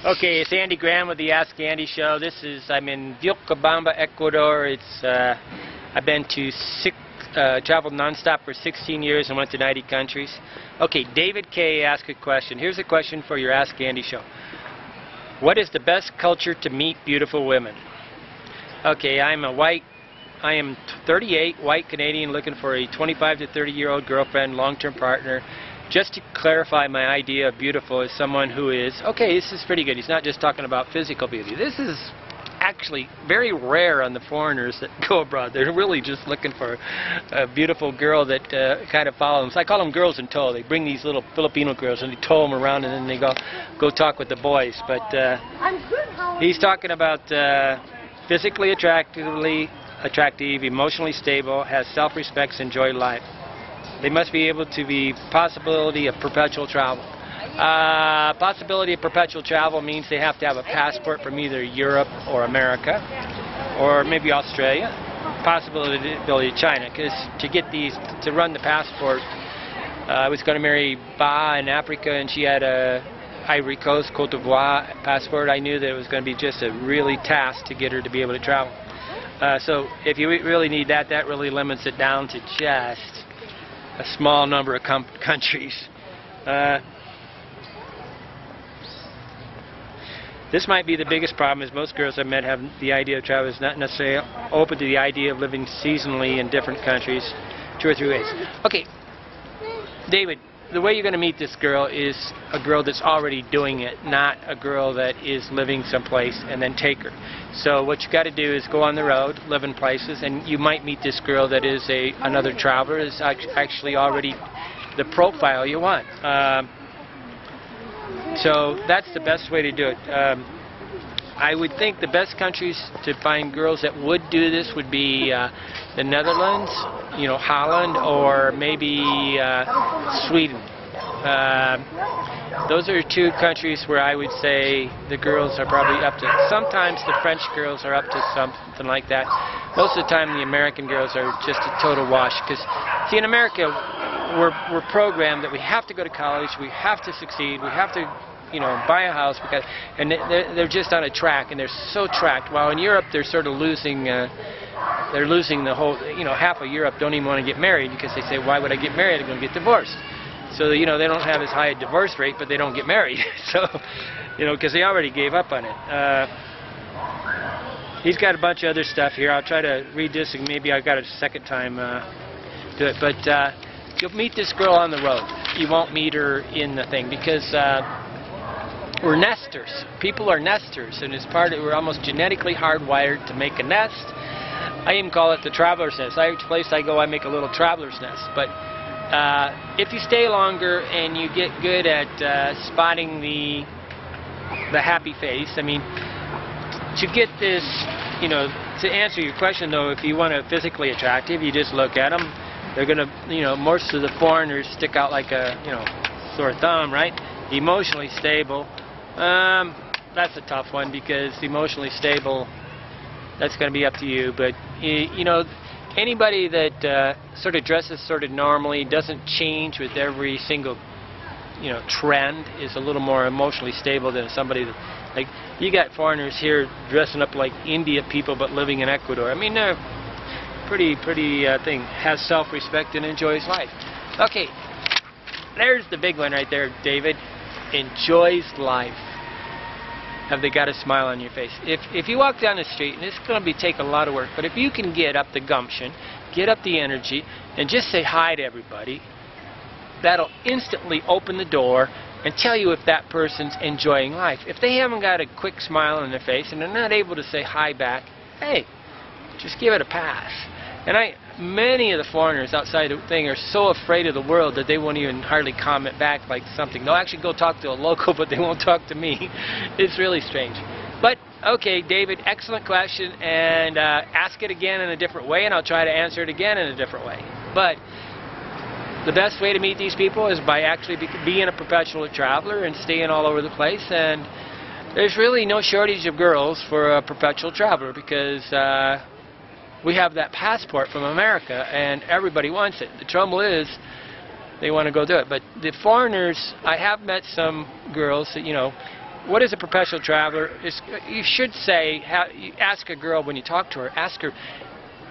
Okay, it's Andy Graham with the Ask Andy Show. I'm in Vilcabamba, Ecuador. I've been to traveled nonstop for 16 years and went to 90 countries. Okay, David K. asked a question. Here's a question for your Ask Andy Show. What is the best culture to meet beautiful women? Okay, I am 38, white Canadian, looking for a 25 to 30-year-old girlfriend, long-term partner. Just to clarify, my idea of beautiful is someone who is, okay, this is pretty good. He's not just talking about physical beauty. This is actually very rare on the foreigners that go abroad. They're really just looking for a beautiful girl that kind of follows them. So I call them girls in tow. They bring these little Filipino girls and they tow them around and then they go talk with the boys. But he's talking about physically attractive, emotionally stable, has self-respect, enjoy life. They must be able to be possibility of perpetual travel. Possibility of perpetual travel means they have to have a passport from either Europe or America, or maybe Australia. Possibility of China, because to run the passport, I was going to marry Ba in Africa, and she had a Ivory Coast, Cote d'Ivoire passport. I knew that it was going to be just a really task to get her to be able to travel. So if you really need that, that really limits it down to just a small number of countries. This might be the biggest problem, is most girls I've met have the idea of travel is not necessarily open to the idea of living seasonally in different countries 2 or 3 ways. Okay, David, the way you're going to meet this girl is a girl that's already doing it, not a girl that is living someplace and then take her. So what you got to do is go on the road, live in places, and you might meet this girl that is another traveler, is actually already the profile you want. So that's the best way to do it. I would think the best countries to find girls that would do this would be the Netherlands, Holland, or maybe Sweden. Those are 2 countries where I would say the girls are probably up to. Sometimes the French girls are up to something like that. Most of the time the American girls are just a total wash. Because, see, in America, we're programmed that we have to go to college, we have to succeed, we have to buy a house, and they're just on a track, and they're so tracked. While in Europe they're sort of losing the whole, half of Europe don't even want to get married because they say, why would I get married? I'm going to get divorced. So they don't have as high a divorce rate, but they don't get married. So because they already gave up on it. He's got a bunch of other stuff here. I'll try to read this, and maybe I've got a second time do it. But you'll meet this girl on the road. You won't meet her in the thing, because we're nesters. People are nesters, and we're almost genetically hardwired to make a nest. I even call it the traveler's nest. Every place I go, I make a little traveler's nest. But if you stay longer and you get good at spotting the happy face, I mean, to get this, to answer your question though, if you want a physically attractive, you just look at them. They're gonna, most of the foreigners stick out like a, sore thumb, right? Emotionally stable. That's a tough one, because emotionally stable, that's going to be up to you. But anybody that sort of dresses sort of normally, doesn't change with every single trend, is a little more emotionally stable than somebody that, like, you got foreigners here dressing up like India people but living in Ecuador. I mean, they're pretty thing, has self-respect and enjoys life. Okay, there's the big one right there, David. Enjoys life. Have they got a smile on your face? If you walk down the street, and it's going to take a lot of work, but if you can get up the gumption, get up the energy, and just say hi to everybody, that'll instantly open the door and tell you if that person's enjoying life. If they haven't got a quick smile on their face and they're not able to say hi back, hey, just give it a pass. And many of the foreigners outside the thing are so afraid of the world that they won't even hardly comment back like something. They'll actually go talk to a local, but they won't talk to me. It's really strange. But, okay, David, excellent question, and ask it again in a different way, and I'll try to answer it again in a different way. But the best way to meet these people is by actually being a perpetual traveler and staying all over the place. And there's really no shortage of girls for a perpetual traveler, because we have that passport from America, and everybody wants it. The trouble is, they want to go do it. But the foreigners, I have met some girls that, what is a perpetual traveler? You should say, you ask a girl when you talk to her, ask her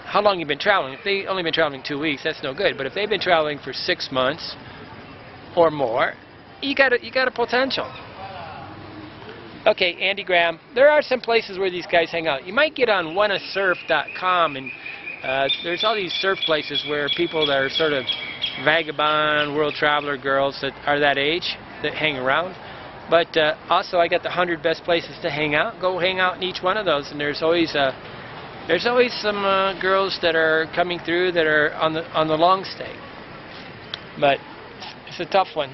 how long you've been traveling. If they've only been traveling 2 weeks, that's no good. But if they've been traveling for 6 months or more, you got a potential. Okay, Andy Graham. There are some places where these guys hang out. You might get on wannasurf.com, and there's all these surf places where people that are sort of vagabond, world traveler girls that are that age that hang around. But also, I got the 100 best places to hang out. Go hang out in each one of those, and there's always some girls that are coming through that are on the long stay. But it's a tough one.